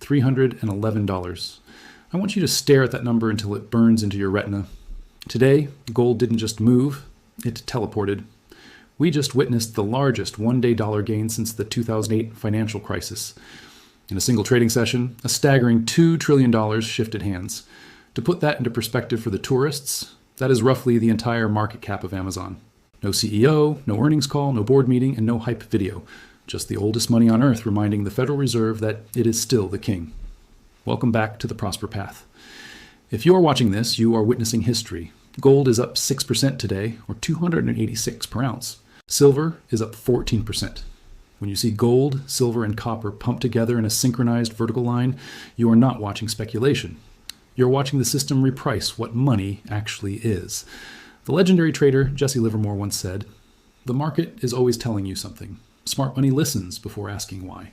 $311. I want you to stare at that number until it burns into your retina. Today, gold didn't just move, it teleported. We just witnessed the largest one-day dollar gain since the 2008 financial crisis. In a single trading session, a staggering $2 trillion shifted hands. To put that into perspective for the tourists, that is roughly the entire market cap of Amazon. No CEO, no earnings call, no board meeting, and no hype video. Just the oldest money on earth reminding the Federal Reserve that it is still the king. Welcome back to the Prosper Path. If you are watching this, you are witnessing history. Gold is up 6% today, or 286 per ounce. Silver is up 14%. When you see gold, silver, and copper pumped together in a synchronized vertical line, you are not watching speculation. You're watching the system reprice what money actually is. The legendary trader Jesse Livermore once said, "The market is always telling you something. Smart money listens before asking why."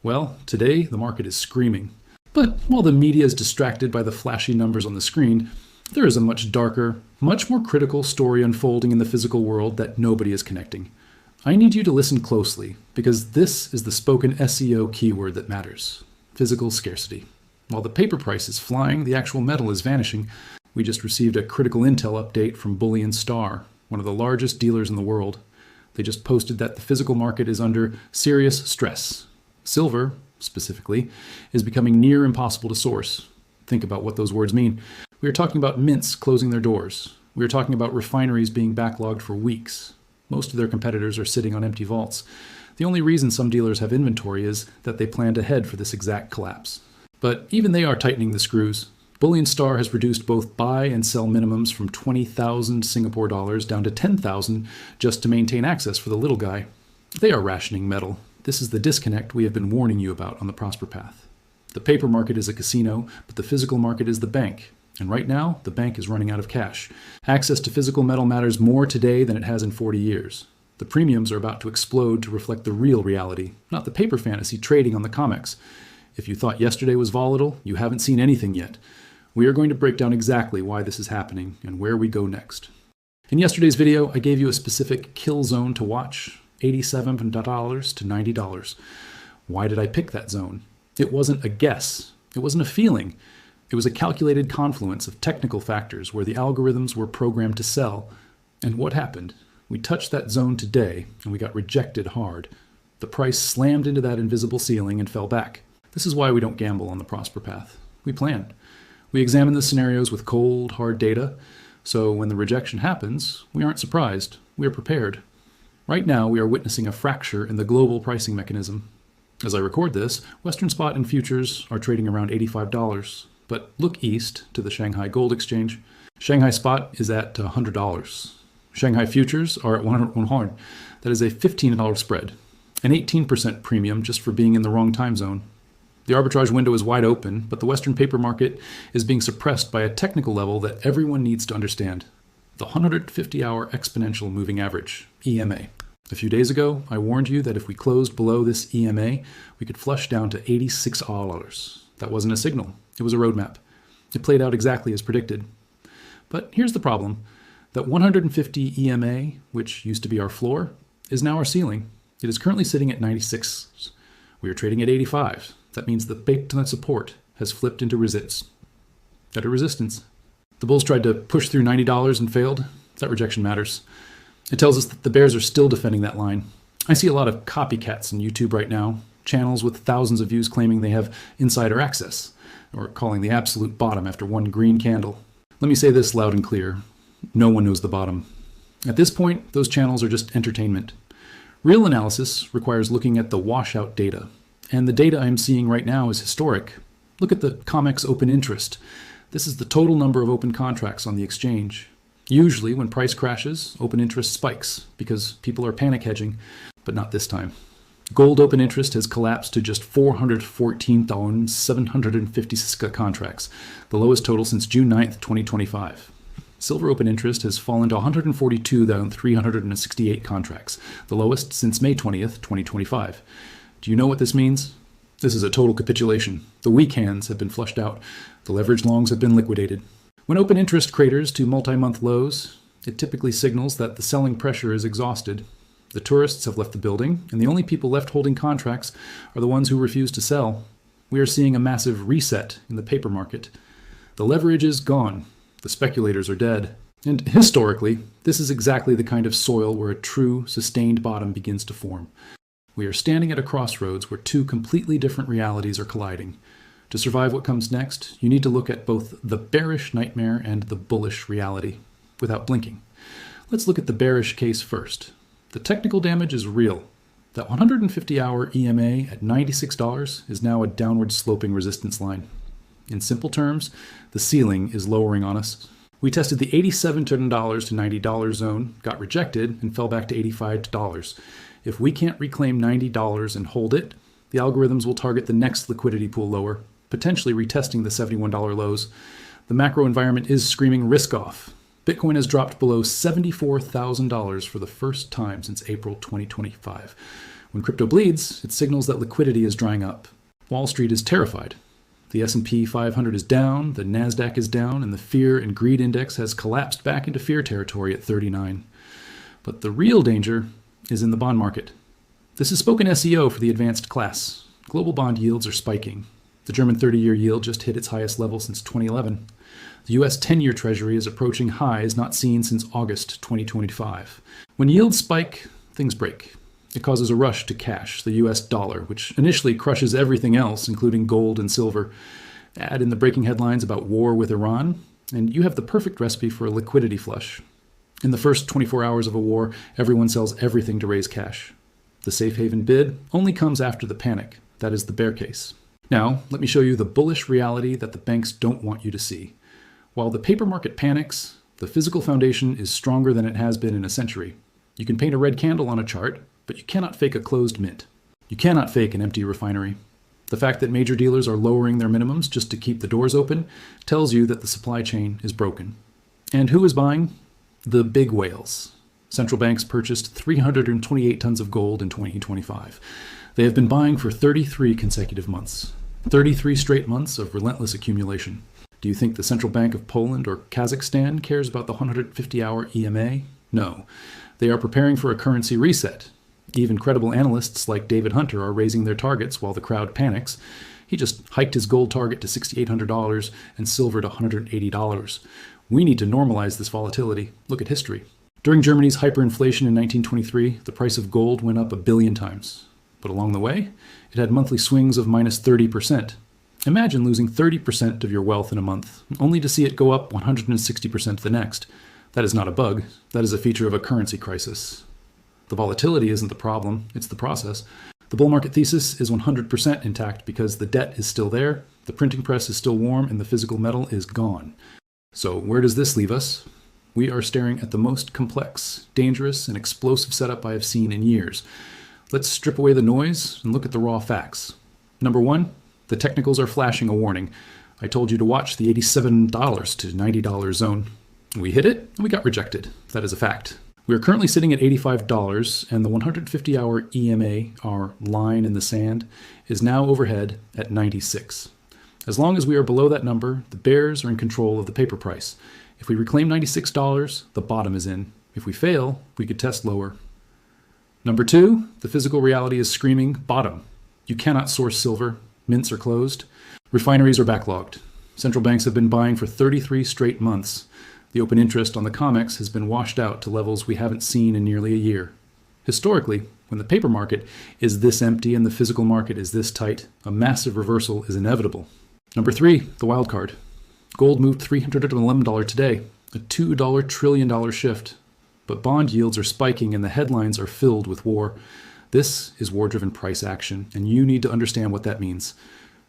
Well, today the market is screaming. But while the media is distracted by the flashy numbers on the screen, there is a much darker, much more critical story unfolding in the physical world that nobody is connecting. I need you to listen closely, because this is the spoken SEO keyword that matters: physical scarcity. While the paper price is flying, the actual metal is vanishing. We just received a critical intel update from Bullion Star, one of the largest dealers in the world. They just posted that the physical market is under serious stress. Silver, specifically, is becoming near impossible to source. Think about what those words mean. We are talking about mints closing their doors. We are talking about refineries being backlogged for weeks. Most of their competitors are sitting on empty vaults. The only reason some dealers have inventory is that they planned ahead for this exact collapse. But even they are tightening the screws. Bullion Star has reduced both buy and sell minimums from 20,000 Singapore dollars down to 10,000 just to maintain access for the little guy. They are rationing metal. This is the disconnect we have been warning you about on the Prosper Path. The paper market is a casino, but the physical market is the bank. And right now, the bank is running out of cash. Access to physical metal matters more today than it has in 40 years. The premiums are about to explode to reflect the real reality, not the paper fantasy trading on the COMEX. If you thought yesterday was volatile, you haven't seen anything yet. We are going to break down exactly why this is happening and where we go next. In yesterday's video, I gave you a specific kill zone to watch, $87 to $90. Why did I pick that zone? It wasn't a guess. It wasn't a feeling. It was a calculated confluence of technical factors where the algorithms were programmed to sell. And what happened? We touched that zone today and we got rejected hard. The price slammed into that invisible ceiling and fell back. This is why we don't gamble on the Prosper Path. We plan. We examine the scenarios with cold, hard data, so when the rejection happens, we aren't surprised. We are prepared. Right now, we are witnessing a fracture in the global pricing mechanism. As I record this, Western Spot and futures are trading around $85. But look east to the Shanghai Gold Exchange. Shanghai Spot is at $100. Shanghai futures are at $100. That is a $15 spread, an 18% premium just for being in the wrong time zone. The arbitrage window is wide open, but the Western paper market is being suppressed by a technical level that everyone needs to understand: the 150-hour exponential moving average, EMA. A few days ago, I warned you that if we closed below this EMA, we could flush down to $86. That wasn't a signal. It was a roadmap. It played out exactly as predicted. But here's the problem. That 150 EMA, which used to be our floor, is now our ceiling. It is currently sitting at 96. We are trading at 85. That means the baked nut support has flipped into resistance. The bulls tried to push through $90 and failed. That rejection matters. It tells us that the bears are still defending that line. I see a lot of copycats on YouTube right now, channels with thousands of views claiming they have insider access, or calling the absolute bottom after one green candle. Let me say this loud and clear. No one knows the bottom. At this point, those channels are just entertainment. Real analysis requires looking at the washout data. And the data I'm seeing right now is historic. Look at the COMEX Open Interest. This is the total number of open contracts on the exchange. Usually, when price crashes, open interest spikes because people are panic hedging, but not this time. Gold open interest has collapsed to just 414,756 contracts, the lowest total since June 9th, 2025. Silver open interest has fallen to 142,368 contracts, the lowest since May 20th, 2025. Do you know what this means? This is a total capitulation. The weak hands have been flushed out. The leveraged longs have been liquidated. When open interest craters to multi-month lows, it typically signals that the selling pressure is exhausted. The tourists have left the building, and the only people left holding contracts are the ones who refuse to sell. We are seeing a massive reset in the paper market. The leverage is gone. The speculators are dead. And historically, this is exactly the kind of soil where a true, sustained bottom begins to form. We are standing at a crossroads where two completely different realities are colliding. To survive what comes next, you need to look at both the bearish nightmare and the bullish reality, without blinking. Let's look at the bearish case first. The technical damage is real. That 150-hour EMA at $96 is now a downward sloping resistance line. In simple terms, the ceiling is lowering on us. We tested the $87 to $90 zone, got rejected, and fell back to $85. If we can't reclaim $90 and hold it, the algorithms will target the next liquidity pool lower, potentially retesting the $71 lows. The macro environment is screaming risk off. Bitcoin has dropped below $74,000 for the first time since April 2025. When crypto bleeds, it signals that liquidity is drying up. Wall Street is terrified. The S&P 500 is down, the NASDAQ is down, and the fear and greed index has collapsed back into fear territory at 39. But the real danger is in the bond market. This is spoken SEO for the advanced class. Global bond yields are spiking. The German 30-year yield just hit its highest level since 2011. The US 10-year Treasury is approaching highs not seen since August 2025. When yields spike, things break. It causes a rush to cash, the US dollar, which initially crushes everything else, including gold and silver. Add in the breaking headlines about war with Iran, and you have the perfect recipe for a liquidity flush. In the first 24 hours of a war, everyone sells everything to raise cash. The safe haven bid only comes after the panic. That is the bear case. Now, let me show you the bullish reality that the banks don't want you to see. While the paper market panics, the physical foundation is stronger than it has been in a century. You can paint a red candle on a chart, but you cannot fake a closed mint. You cannot fake an empty refinery. The fact that major dealers are lowering their minimums just to keep the doors open tells you that the supply chain is broken. And who is buying? The big whales. Central banks purchased 328 tons of gold in 2025. They have been buying for 33 consecutive months. 33 straight months of relentless accumulation. Do you think the Central Bank of Poland or Kazakhstan cares about the 150-hour EMA? No. They are preparing for a currency reset. Even credible analysts like David Hunter are raising their targets while the crowd panics. He just hiked his gold target to $6,800 and silver to $180. We need to normalize this volatility. Look at history. During Germany's hyperinflation in 1923, the price of gold went up 1 billion times. But along the way, it had monthly swings of minus 30%. Imagine losing 30% of your wealth in a month, only to see it go up 160% the next. That is not a bug. That is a feature of a currency crisis. The volatility isn't the problem, it's the process. The bull market thesis is 100% intact because the debt is still there, the printing press is still warm, and the physical metal is gone. So where does this leave us? We are staring at the most complex, dangerous, and explosive setup I have seen in years. Let's strip away the noise and look at the raw facts. Number one, the technicals are flashing a warning. I told you to watch the $87 to $90 zone. We hit it, and we got rejected. That is a fact. We are currently sitting at $85, and the 150-hour EMA, our line in the sand, is now overhead at 96. As long as we are below that number, the bears are in control of the paper price. If we reclaim $96, the bottom is in. If we fail, we could test lower. Number two, the physical reality is screaming bottom. You cannot source silver. Mints are closed. Refineries are backlogged. Central banks have been buying for 33 straight months. The open interest on the COMEX has been washed out to levels we haven't seen in nearly a year. Historically, when the paper market is this empty and the physical market is this tight, a massive reversal is inevitable. Number three, the wild card. Gold moved $311 today, a $2 trillion shift. But bond yields are spiking and the headlines are filled with war. This is war-driven price action, and you need to understand what that means.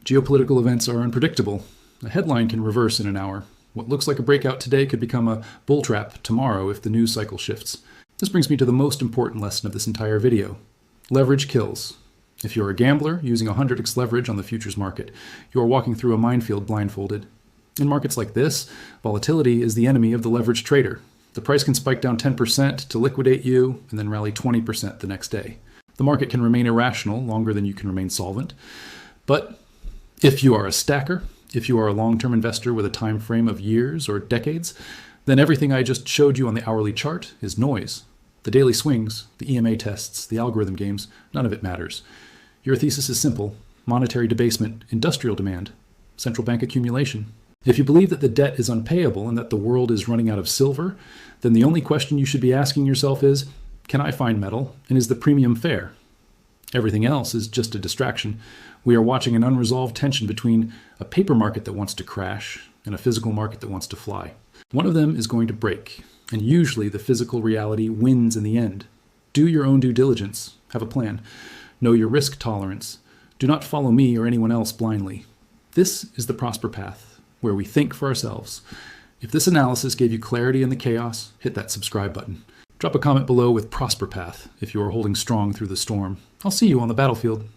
Geopolitical events are unpredictable. A headline can reverse in an hour. What looks like a breakout today could become a bull trap tomorrow if the news cycle shifts. This brings me to the most important lesson of this entire video. Leverage kills. If you're a gambler using 100x leverage on the futures market, you are walking through a minefield blindfolded. In markets like this, volatility is the enemy of the leveraged trader. The price can spike down 10% to liquidate you and then rally 20% the next day. The market can remain irrational longer than you can remain solvent. But if you are a stacker, if you are a long-term investor with a time frame of years or decades, then everything I just showed you on the hourly chart is noise. The daily swings, the EMA tests, the algorithm games, none of it matters. Your thesis is simple. monetary debasement, industrial demand, central bank accumulation. If you believe that the debt is unpayable and that the world is running out of silver, then the only question you should be asking yourself is, can I find metal, and is the premium fair? Everything else is just a distraction. We are watching an unresolved tension between a paper market that wants to crash and a physical market that wants to fly. One of them is going to break, and usually the physical reality wins in the end. Do your own due diligence. Have a plan. Know your risk tolerance. Do not follow me or anyone else blindly. This is the Prosper Path, where we think for ourselves. If this analysis gave you clarity in the chaos, hit that subscribe button. Drop a comment below with Prosper Path if you are holding strong through the storm. I'll see you on the battlefield.